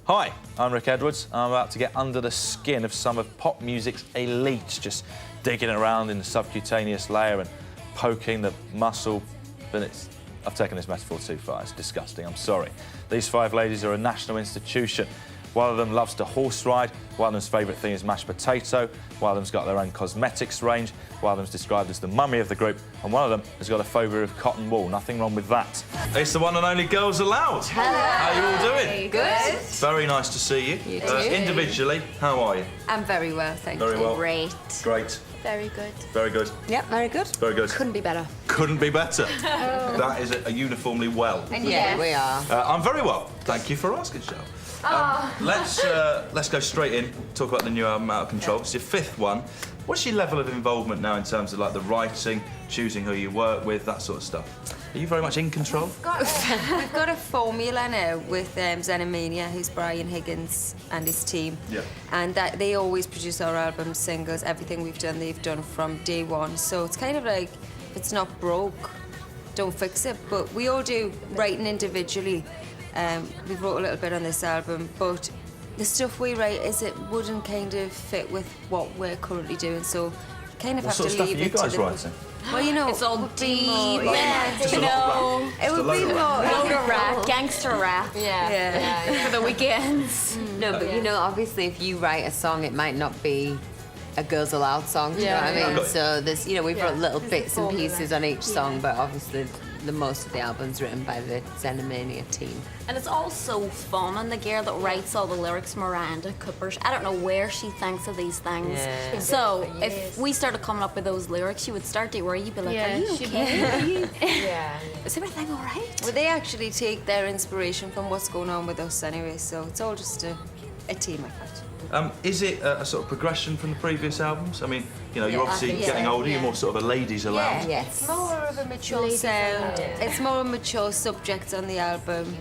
Hi, I'm Rick Edwards. I'm about to get under the skin of some of pop music's elites, just digging around in the subcutaneous layer and poking the muscle. But I've taken this metaphor too far. It's disgusting. I'm sorry. These five ladies are a national institution. One of them loves to horse ride, one of them's favourite thing is mashed potato, one of them's got their own cosmetics range, one of them's described as the mummy of the group, and one of them has got a phobia of cotton wool. Nothing wrong with that. It's the one and only Girls Aloud. Hello. How are you all doing? Good. Very nice to see you. You too. Individually, how are you? I'm very well, thank you. Very well. Great. Great. Very good. Very good. Yep, very good. Very good. Couldn't be better. Couldn't be better. That is a uniformly well. Yeah, we are. I'm very well. Thank you for asking, Cheryl. Let's go straight in, talk about the new album, Out of Control. It's your fifth one. What's your level of involvement now in terms of like the writing, choosing who you work with, that sort of stuff? Are you very much in control? We've got a formula now with Xenomania, who's Brian Higgins and his team. Yeah. And that they always produce our albums, singles, everything we've done, they've done from day one. So it's kind of like, if it's not broke, don't fix it. But we all do writing individually. We wrote a little bit on this album, but the stuff we write wouldn't kind of fit with what we're currently doing, so you kind of What have sort to of leave stuff are it you guys to the... writing? Well, you know, It's all deep, yeah, Just you a lot of know, rap. it Just a would load be of rap. more Load of rap, gangster rap. yeah. For the weekends. No, but you know, obviously, if you write a song, it might not be a Girls Aloud song. Do you know what I mean? So there's, you know, we've wrote little bits and pieces on each song, but obviously, the most of the album's written by the Xenomania team. And it's all so fun, and the girl that writes all the lyrics, Miranda Cooper, I don't know where she thinks of these things. Yeah. So if we started coming up with those lyrics, she would start to worry. You'd be like, are you okay? Are you... Is everything all right? Well, they actually take their inspiration from what's going on with us anyway, so it's all just a team effort. Is it a sort of progression from the previous albums? I mean, you know, you're obviously getting older, you're more sort of a ladies Aloud. Yes. It's more of a mature sound. It's more a mature subject on the album.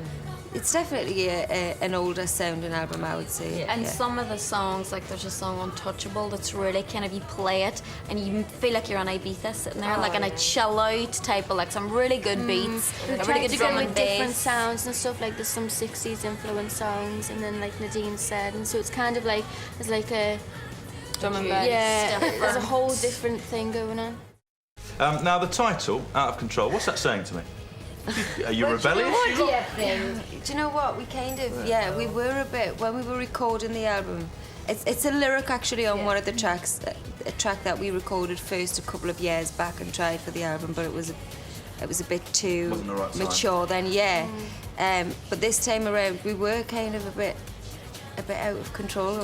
It's definitely an older sounding album, I would say. And some of the songs, like there's a song Untouchable that's really kind of, you play it and you feel like you're on Ibiza sitting there, like in a chill out type of like some really good beats, a really good drum and bass. Different sounds and stuff, like there's some 60s influence songs, and then like Nadine said, and so it's kind of like there's like a Drum and bass. yeah, there's a whole different thing going on. Now, the title, Out of Control, what's that saying to me? Are you rebellious? Do you know what? We kind of, we were a bit, when we were recording the album, it's a lyric actually on one of the tracks, a track that we recorded first a couple of years back and tried for the album, but it was a bit too Wasn't the right time. mature then, but this time around we were kind of a bit out of control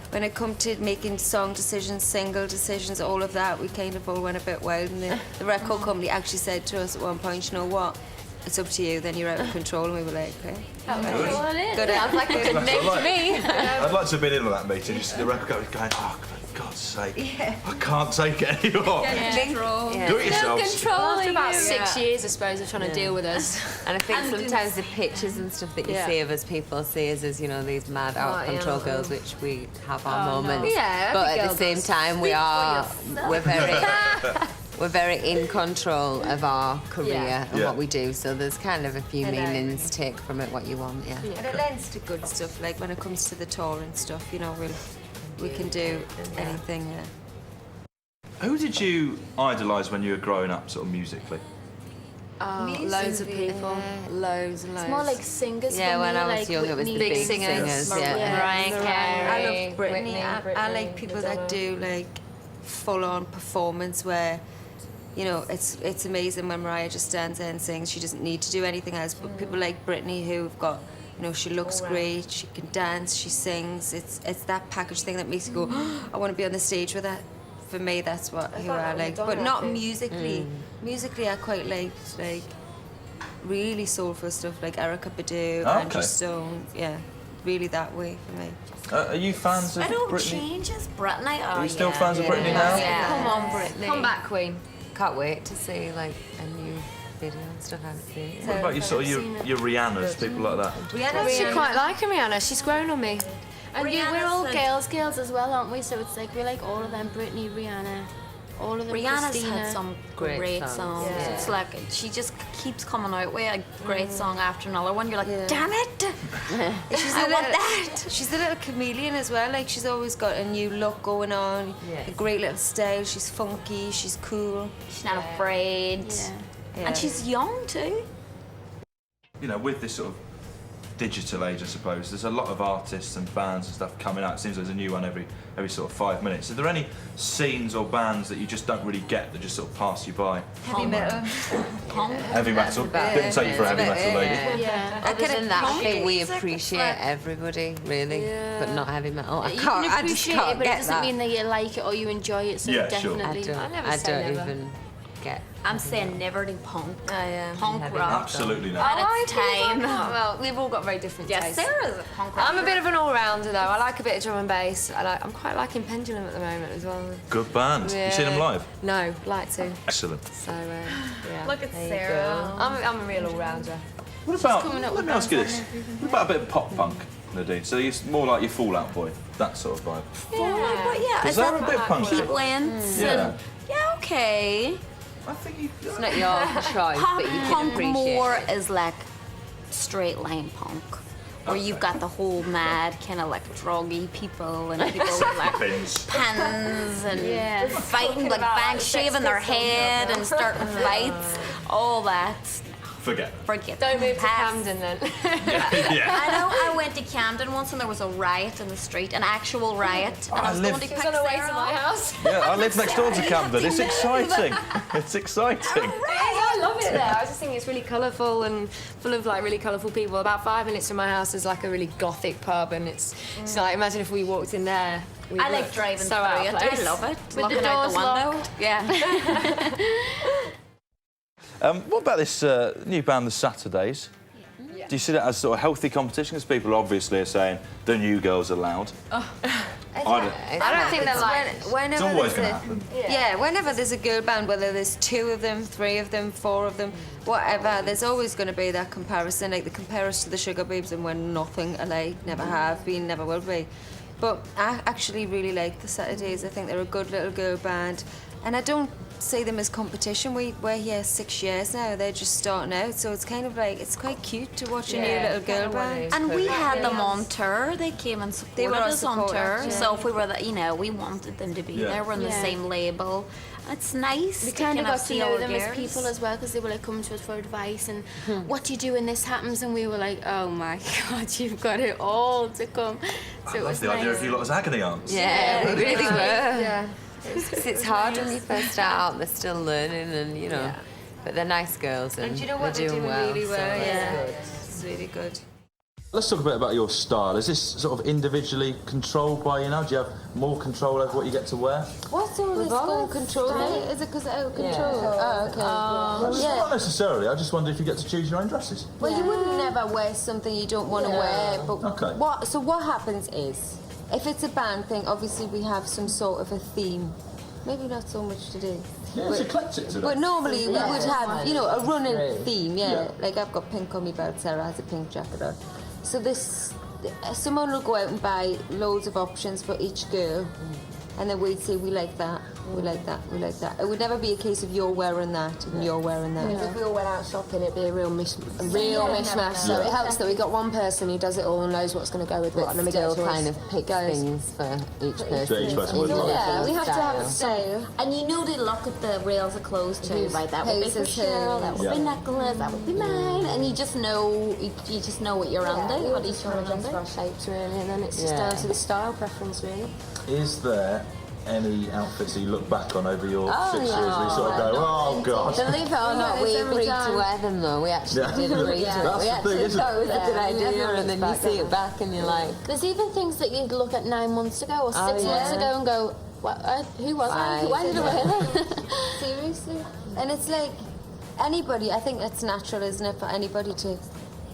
when it come to making song decisions, single decisions, all of that. We kind of all went a bit wild, and the record company actually said to us at one point, you know what, it's up to you, then you're out of control. And we were like, okay. Good. Sounds like a good name to me. I'd like to have been in on that meeting, just the record company going, oh, for God's sake, I can't take it anymore. Do it yourselves. After about 6 years, I suppose, of trying to deal with us. And I think sometimes the pictures and stuff that you see of us, people see us as, you know, these mad out of control girls, which we have our moments. Yeah, but at the same time, we're very in control of our career and what we do. So there's kind of a few meanings. Take from it what you want. Yeah. And it lends to good stuff, like when it comes to the tour and stuff, you know, we can do anything. Who did you idolise when you were growing up, sort of musically? Loads of people, loads and loads. It's more like singers. Yeah, for when me, I was like young, it was the Whitney. big singers. Mariah Carey. I love Britney. I like people that do like full-on performance where, you know, it's amazing when Mariah just stands there and sings. She doesn't need to do anything else. But people like Britney who've got, you know, she looks great, she can dance, she sings. It's that package thing that makes you go, oh, I want to be on the stage with that. For me, that's who I like. But not musically. Musically, I quite like really soulful stuff like Erykah Badu, Andrew Stone. Yeah, really that way for me. Are you fans of I don't Britney? change as Britney. Are you still fans of Britney now? Yeah. Come on, Britney. Come back, Queen. Can't wait to see like a new video and stuff. I haven't seen it. What about your sort of your Rihannas, people like that? I actually quite like Rihanna. She's grown on me. And we're all girls as well, aren't we? So it's like we like all of them: Britney, Rihanna, all of them. Rihanna's Christina. had some Great great songs, songs. yeah. It's like she just keeps coming out with a great song after another one. You're like, damn it! I want that. She's a little chameleon as well. Like she's always got a new look going on, Yes. a great little style. She's funky, she's cool. She's not afraid, Yeah. and she's young too. You know, with this sort of digital age, I suppose, there's a lot of artists and bands and stuff coming out. It seems there's a new one every sort of 5 minutes. Are there any scenes or bands that you just don't really get that just sort of pass you by? Heavy metal. Punk. Heavy metal. Didn't take you for a heavy metal lady. Yeah. Other than that, I think we music, it's appreciate like- everybody, really, but not heavy metal. I You can't. can I just appreciate can't it, but it get doesn't that. mean that you like it or you enjoy it. So Yeah, sure. definitely. I don't even get. I'm saying never do punk. yeah. Punk Heavy rock. Absolutely At not. its time. Well, we've all got very different Yeah, tastes. Sarah's a punk rock. I'm a bit of an all-rounder though. I like a bit of drum and bass. I'm quite liking Pendulum at the moment as well. Good band. You seen them live? No, like to. Excellent. So yeah. Look at there you Sarah. go. I'm a real all-rounder. What about, coming up let with me ask you bands this. and everything. What about a bit of pop punk, Nadine? So you're more like your Fallout Boy, that sort of vibe. Yeah, but yeah, Is there a bit of punk? Pete Wentz Yeah. and yeah, okay. I think you... It's not your choice, Pop but you can punk appreciate more it. is like straight line punk, where you've got the whole mad kind of like druggy people and people with like Bins. pens and fighting like bang shaving their head and starting fights, all that. Forget. Forget. Don't move to Pass. Camden then. Yeah. I know I went to Camden once and there was a riot in the street, an actual riot, and I was live- going to pick on the way to Sarah my up. house. Yeah, I live next door to Camden. It's exciting. It's exciting. I love it there. I just think it's really colourful and full of like really colourful people. About 5 minutes from my house is like a really gothic pub, and it's like imagine if we walked in there. we I like looked driving so through out it. of I place. love it. the Looking out doors the window. locked. Yeah. What about this new band, The Saturdays? Do you see that as sort of healthy competition? Because people obviously are saying the new girls are loud. I don't think they're It's like. whenever It's always there's going to a- happen. Yeah, whenever there's a girl band, whether there's 2 of them, 3 of them, 4 of them, whatever, there's always going to be that comparison. Like they compare us to the Sugar Babes, and we're nothing alike. Never have been, never will be. But I actually really like the Saturdays. I think they're a good little girl band, and I don't see them as competition. We're here 6 years now. They're just starting out, so it's kind of like it's quite cute to watch a new little girl band. And we had them on tour. They came and supported were our us on tour. supporters, yeah. So if we were, we wanted them to be Yeah. there. We're on the Yeah. same label. It's nice We to kind of got to see know our them as girls. people as well, because they were like coming to us for advice and what do you do when this happens, and we were like, oh my god, you've got it all to come. So I it love was the idea nice. of you lot as agony aunts. Yeah, we really were. Yeah. It's hard when you first start out. They're still learning, and you know, but they're nice girls, and Do you know what? they're They're doing doing well. really so well. that's Yeah, good. it's really good. Let's talk a bit about your style. Is this sort of individually controlled by you now? Do you have more control over what you get to wear? What's all this called control? Is it because of out control? Oh, okay. Not necessarily. I just wonder if you get to choose your own dresses. Well, you wouldn't never wear something you don't want to wear. But Okay. what happens is, if it's a band thing, obviously we have some sort of a theme. Maybe not so much today. Yeah, it's eclectic today. But normally we would have, a running theme, Yeah. Like I've got pink on my belt, Sarah has a pink jacket on. So someone will go out and buy loads of options for each girl, and then we'd say, we like that, we like that, we like that. It would never be a case of you're wearing that and you're wearing that. If we all went out shopping, it'd be a real mishmash. So it helps that we got one person who does it all and knows what's going to go with what, But and then we still go to kind us. of pick Guys. things for each person. So each person would like. Yeah, we have to have a style. And you know they look at the rails of clothes too, right? That would be for Whose is Cheryl, that would be Yeah. Nicholas, that would be mine, and you just know what you're under, we what all each just other kind of under. for our shapes really, and then it's just Yeah. down to the style preference really. Is there any outfits that you look back on over your 6 years where you sort of go, oh god? Believe it or not, we agreed to wear them though. We actually Yeah. did agree to it. That's We the thing, actually isn't thought it was a good Yeah, idea, never and then you looked see back it back and you're like, There's even things that you'd look at 9 months ago or 6 yeah. months ago and go, what, who was I? Right. Why did I wear that? Seriously? And it's like anybody, I think that's natural, isn't it, for anybody to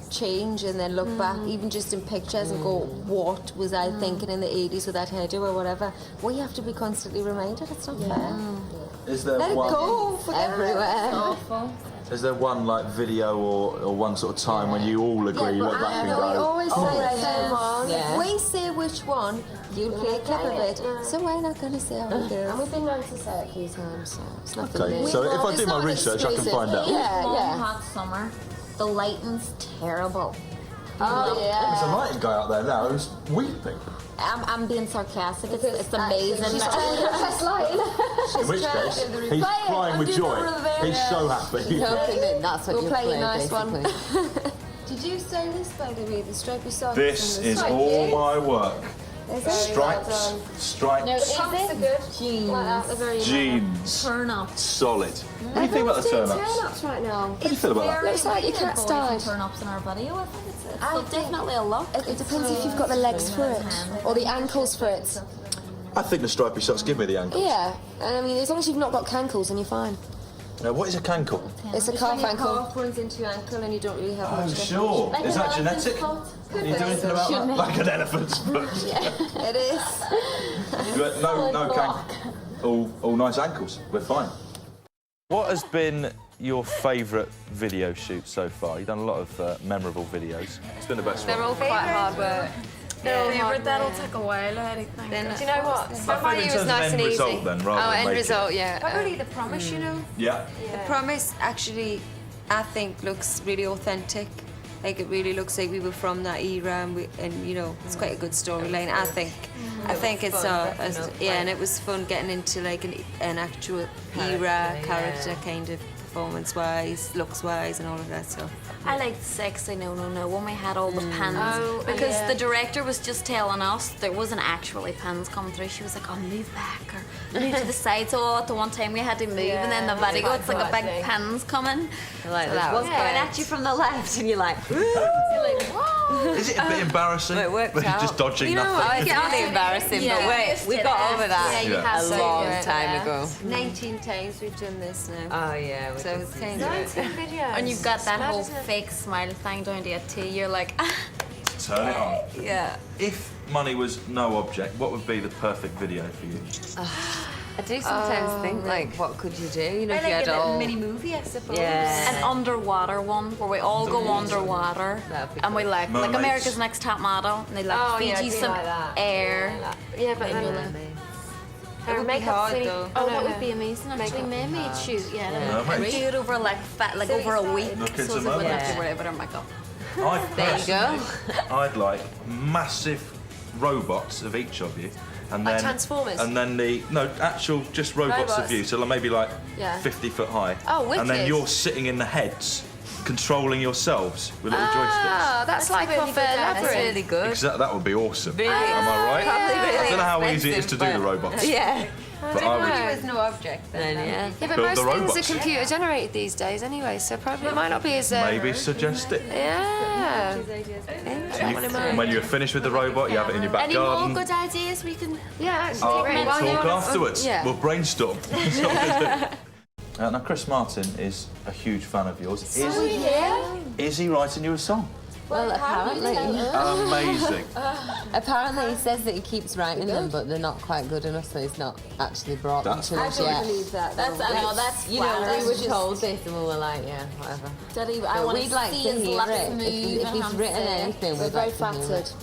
change and then look back, even just in pictures, and go, what was I thinking in the 80s with that hairdo or whatever? We have to be constantly reminded it's not fair. Is there Let it one? go. forget it. everywhere. Is there one like video or one sort of time when you all agree you look back and We go, always say the same one. Yeah. If we say which one, you play a clip of it. So we're not going to say how it And goes. we've been known to say it a few times, so it's nothing okay, new. so if I it's do my not research, I can exclusive. find out. Yeah, Long yeah. hot summer. The lighting's terrible. Oh, There's a yeah. lighting guy out there now who's weeping. I'm being sarcastic. It's amazing. She's trying to press line. In which case, he's crying with joy. He's so happy. That's what We'll you play play, a nice one. basically. Did you say this, by the way, the stripy socks? This and the is stripy- all my work. Is it? Stripes, stripes, Pumps are good. Jeans. Like that, they're very jeans, Turn up. solid. What do you think about the turn-ups? turn-ups right now. What do you feel about that? Looks like your cat's died. Turn ups in our video. I think it's I still think- definitely a look. It depends if you've got the legs for it or the ankles for it. I think the stripy socks give me the ankles. Yeah, and I mean, as long as you've not got cankles, then you're fine. Now, what is a cankle? It's a When calf your ankle. calf runs into your ankle and you don't really have Oh, much. sure. Is that genetic? Can you do anything about that? Like an elephant's foot. It is. But no all nice ankles. We're fine. What has been your favourite video shoot so far? You've done a lot of memorable videos. It's been the best They're one. all quite hard work. They're all hard work. That'll take a while, I think. Do you know what? I Somebody think in was terms of nice end and easy. result then, rather than end making result, it. yeah. Probably the promise, you know. Yeah. The promise actually, I think, looks really authentic. Like it really looks like we were from that era, and you know, it's quite a good storyline. I think. I think it's yeah, and it was fun getting into like an actual era character kind of performance-wise, looks-wise, and all of that stuff. I liked Sexy No No No when we had all the pins because the director was just telling us there wasn't actually pins coming through. She was like, "Oh, move back or move to the side." So at the one time we had to move, and then the video it's like a big pins coming. Like So that. was What's going at you from the left? And you're like, Is it a bit embarrassing? it worked out. Just dodging You know nothing. what? it's really embarrassing, but wait, we got over that you have a to, long yeah. time ago. 19 times we've done this now. Oh, yeah. So it's kind of. videos. And you've got that whole fake smile thing down to your T. You're like, Turn it on. yeah. If money was no object, what would be the perfect video for you? I do sometimes think, like, what could you do? You know, I if you like had a little all... mini movie, I suppose. Yeah. An underwater one where we all go underwater That'd be and we cool. like Mermaids. America's Next Top Model and they like Oh, feed yeah, I you do some like that. air. Yeah, but then It would be hard though. Oh, that would be amazing, actually. Mermaid shoot, yeah. that'd be Mermaids. Do it over like over a week. Look into so they wouldn't have to mermaids. worry about our makeup. There you go. I'd like massive robots of each of you. And Like then, Transformers? And then actual just robots of you. So like maybe like Yeah. 50 foot high. Oh, And then wicked. you're sitting in the heads, controlling yourselves with little joysticks. Oh, that's like really off good Labyrinth. That's really good. That would be awesome. Really Am I right? Probably really I don't know how easy it is to do the expensive, robots. but- Yeah. But I would. There is no object then. Then, yeah. Yeah, but Build most the things robots. are computer generated these days anyway, so probably it might not be as... Maybe suggest it. Yeah. And when you're finished with the robot, you have it in your back Any more garden. good ideas we can... Yeah, actually. We'll great. talk afterwards. Yeah. We'll brainstorm. Now, Chris Martin is a huge fan of yours. Is he writing you a song? Well, apparently. Amazing. Apparently he says that he keeps writing them, but they're not quite good enough, so he's not actually brought them That's to us yet. that. That's I know that's You know, we were told this and we were like, yeah, whatever. Daddy, I But want we'd to like see to his hear lips it. move. If and he's I'm written sick. anything, We're we'd very like to hear flattered. it.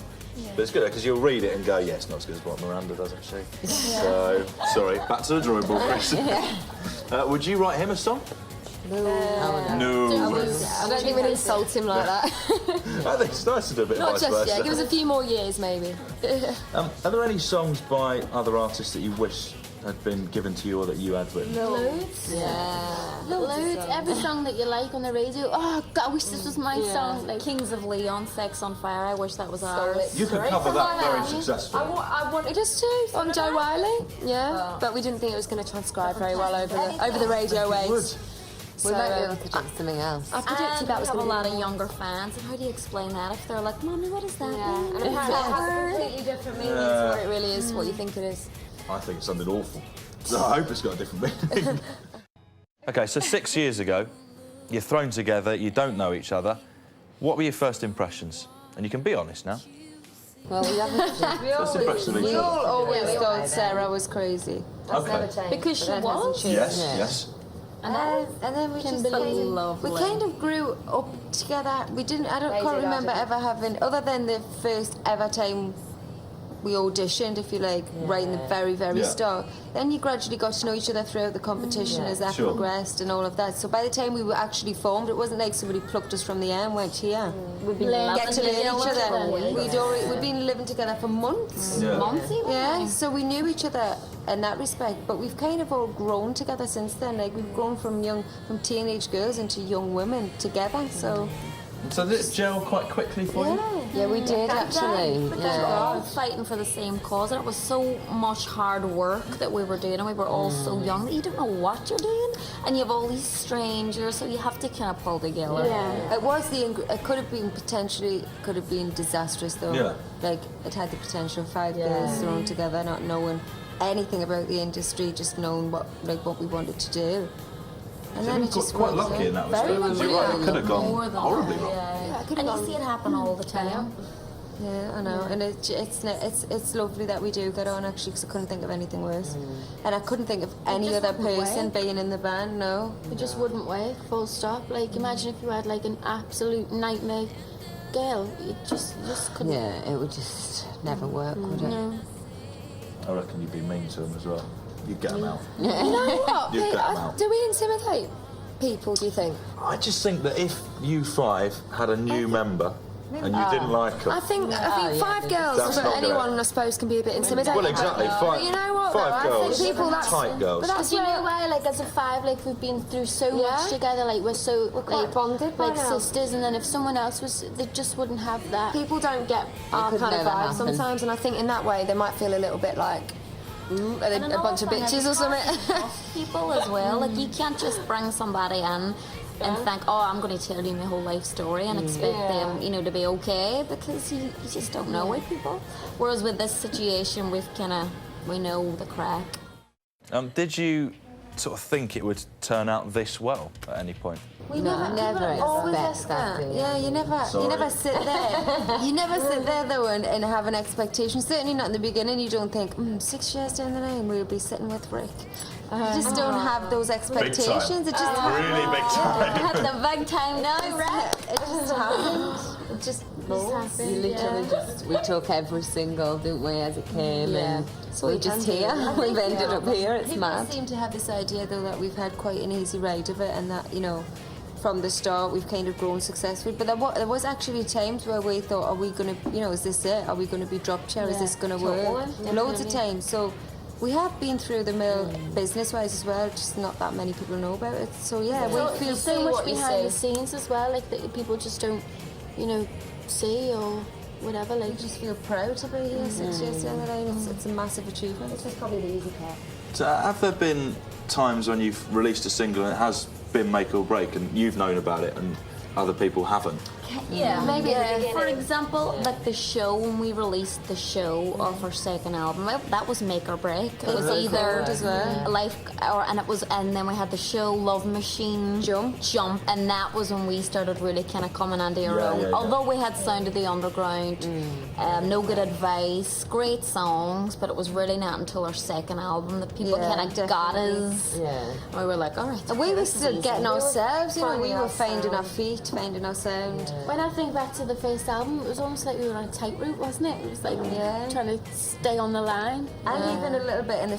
But it's good because you'll read it and go, yeah, it's not as good as what Miranda does, actually. So, sorry, back to the drawing board, Chris. Would you write him a song? No. I don't think we'd insult him like that. I think it's nice to do a bit Not vice just versa. yet. Give us a few more years, maybe. Are there any songs by other artists that you wish had been given to you or that you had written? Loads. Yeah. Loads. Every song that you like on the radio. Oh, God, I wish this was my song. Like, Kings of Leon, Sex on Fire. I wish that was ours. You could cover that very successfully. I wanted us to on Joe Wiley, yeah, but we didn't think it was going to transcribe very well over the radio waves. We might be able to do something else. I predicted that was have a going to lot of younger fans, and how do you explain that if they're like, "Mommy, what is that?" And apparently it has a completely different meaning to what it really is, what you think it is. I think it's something awful. So I hope it's got a different meaning. OK, so 6 years ago, you're thrown together, you don't know each other. What were your first impressions? And you can be honest now. Well, we haven't. First impressions of each We all other. always thought Sarah was crazy. OK. Because she was. Yes, Yeah. yes. And then we just lovely. we kind of grew up together. We didn't. Can't remember ever having, other than the first ever time we auditioned, if you like, right in the very start. Then you gradually got to know each other throughout the competition as that progressed and all of that. So by the time we were actually formed, it wasn't like somebody plucked us from the air and went, here, We've been get to know each other. We'd been living together for months. Months even. Yeah, so we knew each other in that respect, but we've kind of all grown together since then. Like, we've grown from teenage girls into young women together, so... So did it gel quite quickly for you? Yeah, we did actually. Because we're all fighting for the same cause, and it was so much hard work that we were doing, and we were all so young that you don't know what you're doing, and you have all these strangers, so you have to kind of pull together. Yeah, it could have been disastrous though. Yeah. Like, it had the potential of 5 girls thrown together, not knowing anything about the industry, just knowing what we wanted to do. And then it just quite lucky in that respect. Because you're right, it could have gone horribly wrong. And you see it happen all the time. Yeah, I know, and it's lovely that we do get on actually, because I couldn't think of anything worse, and I couldn't think of any other person being in the band. No, it just wouldn't work. Full stop. Like, imagine if you had like an absolute nightmare girl. You just couldn't. Yeah, it would just never work, would it? No. I reckon you'd be mean to them as well. You'd get them out. You know what? You'd get them out. Do we intimidate people, do you think? I just think that if you 5 had a new member and you didn't like them... I think 5 girls That's for not anyone, great. I suppose, can be a bit intimidating. Well, exactly. But you know what, 5 though? girls, I think people, tight girls. But that's, you know why, like, as a 5, like, we've been through so much together, like, we're quite like, bonded by like now. sisters, and then if someone else was, they just wouldn't have that. People don't get our could kind of never vibe happen. sometimes, and I think in that way they might feel a little bit like, are they a bunch of bitches or something? People as well. Like, you can't just bring somebody in and think, oh, I'm going to tell you my whole life story and expect them, to be okay, because you just don't know with people. Whereas with this situation, we know the crack. Did you sort of think it would turn out this well at any point? we never expect that. Yeah, you never sit there. You never sit there though and have an expectation. Certainly not in the beginning. You don't think 6 years down the line we'll be sitting with Rick. You just don't have those expectations. It just Really big time. Had the big time now, right? it just happened. It just rolls. We literally we took every single, didn't we, as it came, and we're just here. We've ended up here. It's People mad. seem to have this idea though that we've had quite an easy ride of it, and that from the start we've kind of grown successfully. But there was actually times where we thought, are we going to, is this it? Are we going to be drop chair? Is this going to work? Loads of times. So we have been through the mill business-wise as well, just not that many people know about it. So yeah, we feel so much behind the scenes as well, like that people just don't, see or whatever. Like, just feel proud to be here 6 years down the line. It's a massive achievement. That's probably the easy part. So have there been times when you've released a single and it has been make or break and you've known about it and other people haven't? Yeah, maybe at the beginning. For example, like the show, when we released the show of our second album, that was make or break. It was either life and then we had the show Love Machine, Jump, and that was when we started really kind of coming into our own. yeah. Although we had Sound of the Underground, No Good Advice, great songs, but it was really not until our second album that people kind of got us. Yeah. We were like, all right. And we were still getting ourselves, we were finding our feet, finding our sound. when I think back to the first album, it was almost like we were on a tightrope, wasn't it? It was like trying to stay on the line. And even a little bit in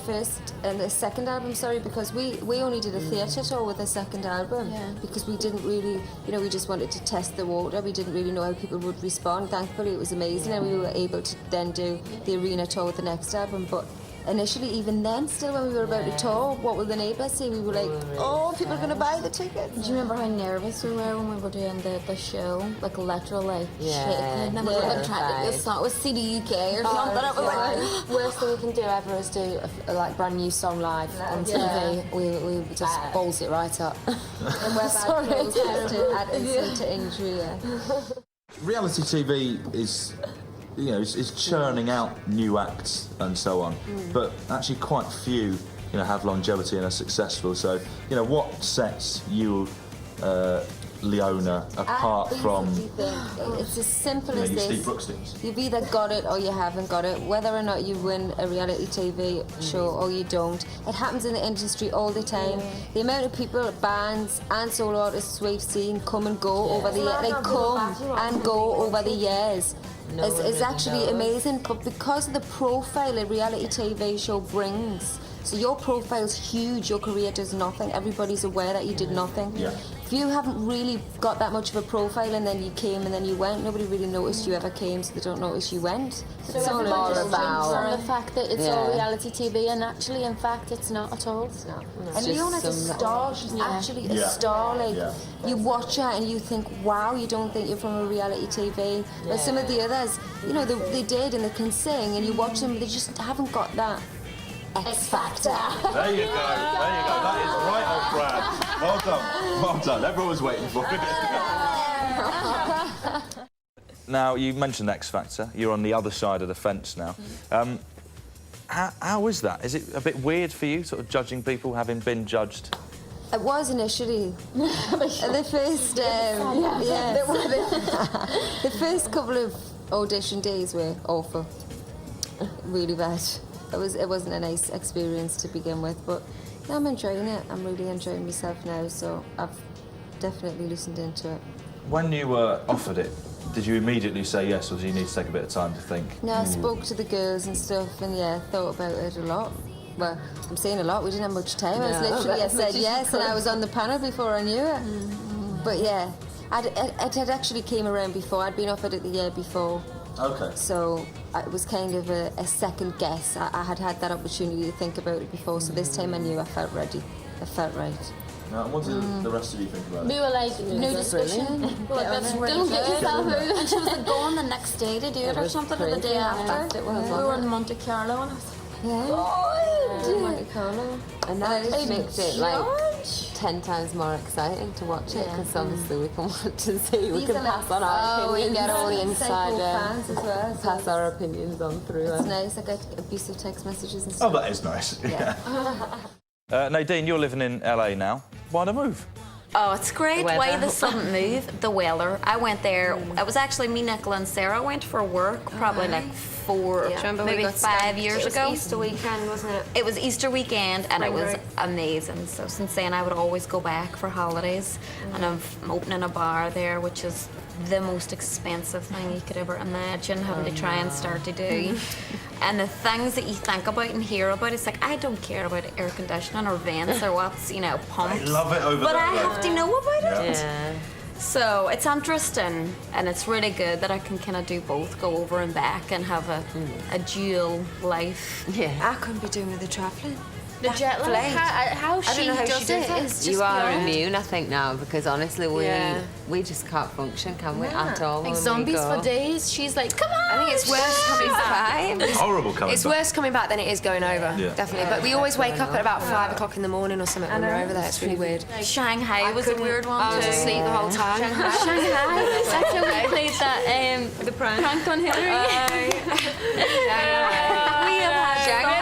the second album, because we only did a theatre tour with the second album because we didn't really, we just wanted to test the water. We didn't really know how people would respond. Thankfully, it was amazing, and we were able to then do the arena tour with the next album. But initially, even then, still when we were about to tour, what will the neighbours say? We were like, oh, people are going to buy the tickets. Do you remember how nervous we were when we were doing the show? Like literally shaking. And we were trying to, this song was CD UK or something. It was like, Worst thing we can do ever is do a brand new song live on TV. We just balls it right up. And we're bad girls to add insult to injury. Reality TV is, is churning out new acts and so on, but actually quite few, have longevity and are successful. So, what sets you Leona apart from? It's as simple You as know, this. Steve Brookstein's. You've either got it or you haven't got it. Whether or not you win a reality TV show or you don't, it happens in the industry all the time. The amount of people, bands and solo artists we've seen come and go over the years, they come and go over the years. It's actually amazing, but because of the profile a reality TV show brings, so your profile's huge, your career does nothing, everybody's aware that you did nothing. Yeah. If you haven't really got that much of a profile and then you came and then you went, nobody really noticed you ever came, so they don't notice you went. So It's all everyone just about... drinks on the fact that it's all reality TV, and actually, in fact, it's not at all. It's not. And Leona's a star, she's actually a star. Like, you watch her and you think, wow, you don't think you're from a reality TV. But some of the others, you know, they did and they can sing, and you watch them, they just haven't got that X factor. There you go. That is right on brand. Well done. Well done. Everyone was waiting for it. Now, you mentioned X Factor. You're on the other side of the fence now. How is that? Is it a bit weird for you, sort of judging people having been judged? It was initially. The first, the first couple of audition days were awful, really bad. It wasn't a nice experience to begin with, but yeah, I'm enjoying it. I'm really enjoying myself now, so I've definitely listened into it. When you were offered it, did you immediately say yes, or did you need to take a bit of time to think? No, I spoke to the girls and stuff, and thought about it a lot. Well, I'm saying a lot, we didn't have much time. I said yes, and I was on the panel before I knew it. But yeah, it had actually came around before. I'd been offered it the year before. Okay. So it was kind of a second guess. I had had that opportunity to think about it before, so this time I knew I felt ready. I felt right. Now, what did the rest of you think about it? We were like, no discussion. Don't get yourself out. And she was like, go on the next day to do it or something, or the day after. We were in Monte Carlo, and I was like, Monte Carlo. And that just makes it like 10 times more exciting to watch it, because obviously we can watch and see, we can pass on our opinions. We get all the insider fans as well. So pass our opinions on through. It's nice. I get abusive text messages and stuff. Oh, that is nice. Yeah. Nadine, you're living in LA now. Why the move? oh, it's great. Why the sudden move? The weather. I went there. It was actually me, Nicola, and Sarah went for work probably like 4, maybe 5 years ago. It was Easter weekend, wasn't it? It was Easter weekend, and it was amazing. So since then, I would always go back for holidays, and I'm opening a bar there, which is the most expensive thing you could ever imagine having to try and start to do. And the things that you think about and hear about, it's like, I don't care about air conditioning or vents or what's, you know, pumps. I love it over there. But I have to know about it. Yeah. So it's interesting, and it's really good that I can kind of do both, go over and back and have a dual life. Yeah. I couldn't be doing with the travelling. The jet lag, how she does it is just You are beyond. immune, I think, now, because honestly, we just can't function, can we, at all? Like when zombies we go. for days. She's like, come on. I think it's worse coming back. It's horrible coming It's back. worse coming back than it is going over, Yeah. definitely. But we always wake up at about 5 o'clock in the morning or something when we're over there. It's really weird. Shanghai was a weird one I was too. asleep the whole time. Shanghai. That's how we played that the prank on Hillary. We have had Shanghai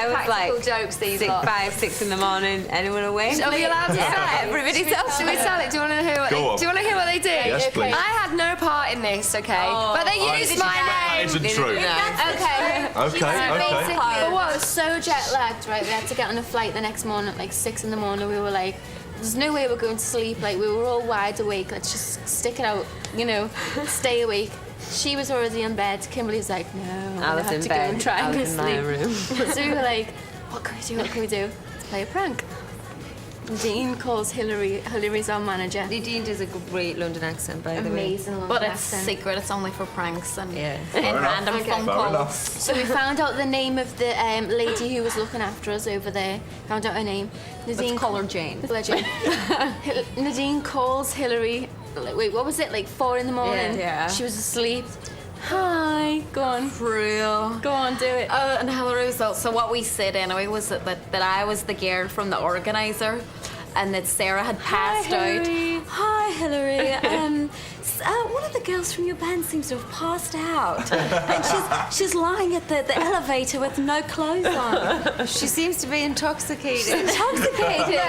was like jokes these 6 in the morning. Anyone awake? Are we allowed to say it? Everybody else. Should we tell it? Do you want to hear what Go on. do you want to hear what they did? Yes, please. I had no part in this, okay? But they used my That name. isn't true. Okay. Okay. But what, I was so jet lagged, right? We had to get on a flight the next morning at like 6 in the morning. We were like, there's no way we're going to sleep. Like, we were all wide awake. Let's just stick it out, you know, stay awake. She was already in bed. Kimberly's like, no, I I was have in to bed. go and try I and was in my sleep. room. So we were like, what can we do? What can we do? Let's play a prank. Dean calls Hillary's our manager. Nadine does a great London accent, by the way. Amazing London But it's accent. secret, it's only for pranks and, Yeah. and random phone Fair calls. enough. So we found out the name of the lady who was looking after us over there. Found out her name. Let's call her Jane. Legend. Nadine calls Hillary. Wait, what was it? Like 4 in the morning. Yeah. She was asleep. Hi. Go on. Real. Go on. Do it. And Hillary was so what we said anyway was that I was the girl from the organizer, and that Sarah had passed out. Hi, Hillary. One of the girls from your band seems to have passed out, and she's lying at the elevator with no clothes on. She seems to be intoxicated. Intoxicated.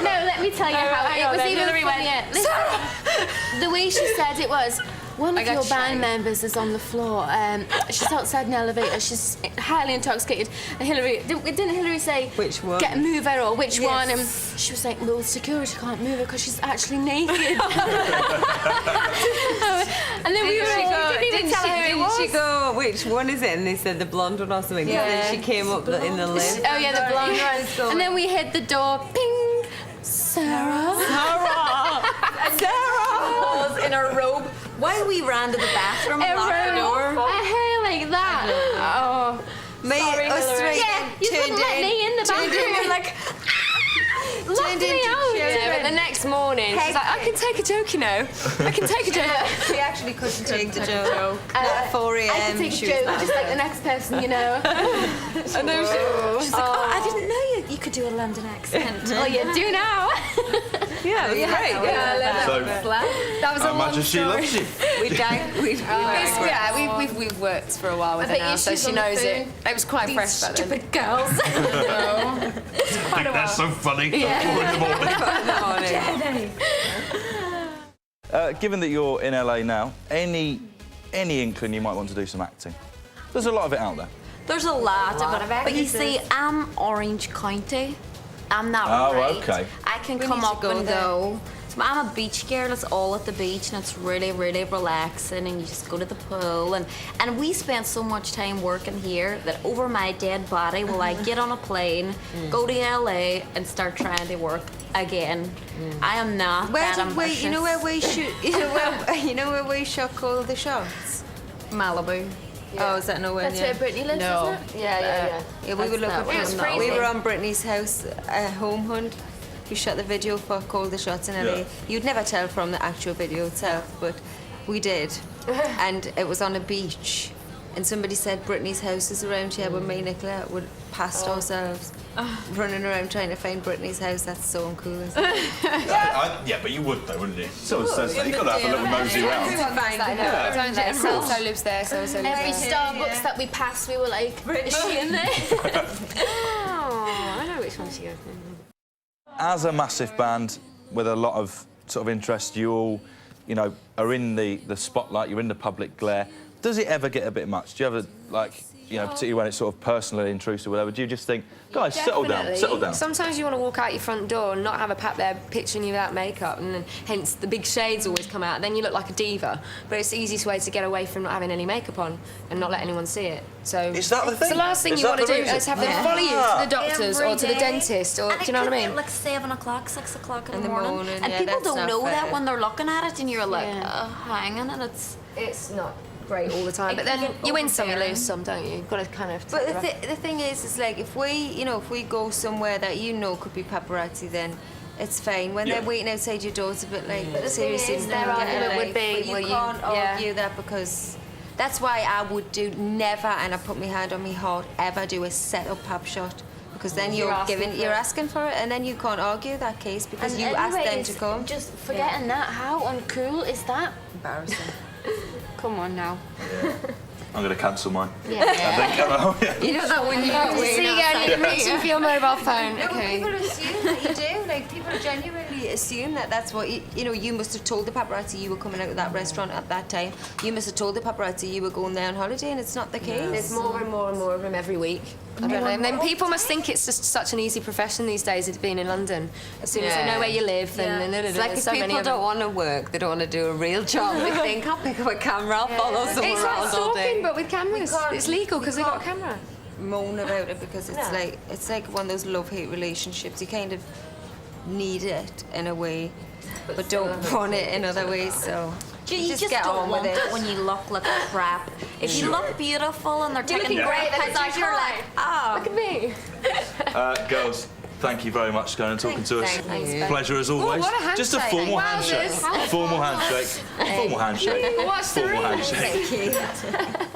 No, let me tell you how it was even Hillary went The way she said it was, one of your band members is on the floor. She's outside an elevator. She's highly intoxicated. And didn't Hillary say, which one? Move her, or which one? And she was like, well, security can't move her because she's actually naked. And then we were like, didn't tell her who it was. Did she go, which one is it? And they said the blonde one or something. Yeah. Then she came up in the lift. Oh yeah, the blonde one. And then we hit the door. Ping. Sarah. Was in her robe while we ran to the bathroom and locked the door. A hair like that. Oh. Sorry, us three. Yeah, you couldn't let me in the bathroom. You're like, lock me out. Yeah, but the next morning, she's like, I can take a joke, you know. I can take a joke. She actually couldn't take the joke. At 4 a.m. I can take a joke, just like the next person, you know. And then she's like, I didn't know you could do a London accent. Oh, you do now. Yeah, it was great. That was a long imagine she story. loves you. We've worked for a while with her now, so she knows it. It was quite fresh back then. Stupid girls. That's so funny. At 4 in the morning. Given that you're in LA now, any inkling you might want to do some acting? There's a lot of it out there. There's a lot of it. But you see, I'm Orange County. I'm not right. Okay. I can come up and go. So I'm a beach girl. It's all at the beach, and it's really, really relaxing. And you just go to the pool, and we spend so much time working here that over my dead body will I get on a plane, go to LA, and start trying to work again. I am not that ambitious. You know where we shoot? You know where we shot Call the Shots? Malibu. Yeah. Oh, is that nowhere? That's where Brittany lives, isn't it? Yeah, we were looking for. We were on Brittany's house, home hunt. We shot the video for Call the Shots in LA. You'd never tell from the actual video itself, but we did. And it was on a beach. And somebody said Brittany's house is around here, but me and Nicola would past ourselves, running around trying to find Brittany's house. That's so uncool, isn't it? Yeah, but you would though, wouldn't you? Someone says that. You've got to have a little nosy around. So lives there, so lives there. Every Starbucks that we passed, we were like, is she in there? Oh, I know which one she is. As a massive band with a lot of sort of interest, you all, you know, are in the spotlight, you're in the public glare. Does it ever get a bit much? Do you ever, like, you know, particularly when it's sort of personally intrusive or whatever, do you just think, guys, settle down. Sometimes you want to walk out your front door and not have a pap there picturing you without makeup, and then, hence the big shades always come out. Then you look like a diva. But it's the easiest way to get away from not having any makeup on and not let anyone see it. So is that the thing? It's the last thing you want to do is have them follow you to the doctors or to the dentist, or do you know what I mean? Like 7 o'clock, 6 o'clock in the morning. And yeah, people that's don't know not that fair. when they're looking at it, and you're like hanging, and It's not great all the time, but then you win some, you lose some, don't you? You've got to kind of. But the thing is like if we go somewhere that you know could be paparazzi, then it's fine. When they're waiting outside your door, it's a bit like seriously. their argument would be, but you can't argue that, because that's why I would never, and I put my hand on my heart, ever do a set-up pap shot. Because then you're asking for it, and then you can't argue that case because you asked them to come. Just forgetting that, how uncool is that? Embarrassing. Come on now. I'm going to cancel mine. Yeah. You know that when you See again, you're reaching for your mobile phone. Okay. People assume that you do. Like, people genuinely assume that that's what you know. You must have told the paparazzi you were coming out of that restaurant at that time. You must have told the paparazzi you were going there on holiday, and it's not the case. There's more and more and more of them every week. I don't know. And then people must think it's just such an easy profession these days, it's being in London. As soon as they know where you live, then it's like if people don't want to work, they don't want to do a real job. They think, I'll pick up a camera, I'll follow someone it's like around all day. stalking, but with cameras. It's legal because they've got a camera. Moan about it because it's like one of those love-hate relationships. You kind of need it in a way, but don't want it in other ways. So you just get don't on want with it when you look like crap. If you look beautiful and they're taking great pictures, you're like, look at me. Girls, thank you very much for going and talking to us. Pleasure as always. what a handshake. Just a formal handshake. Formal handshake. Formal handshake. What's the Formal reason? handshake.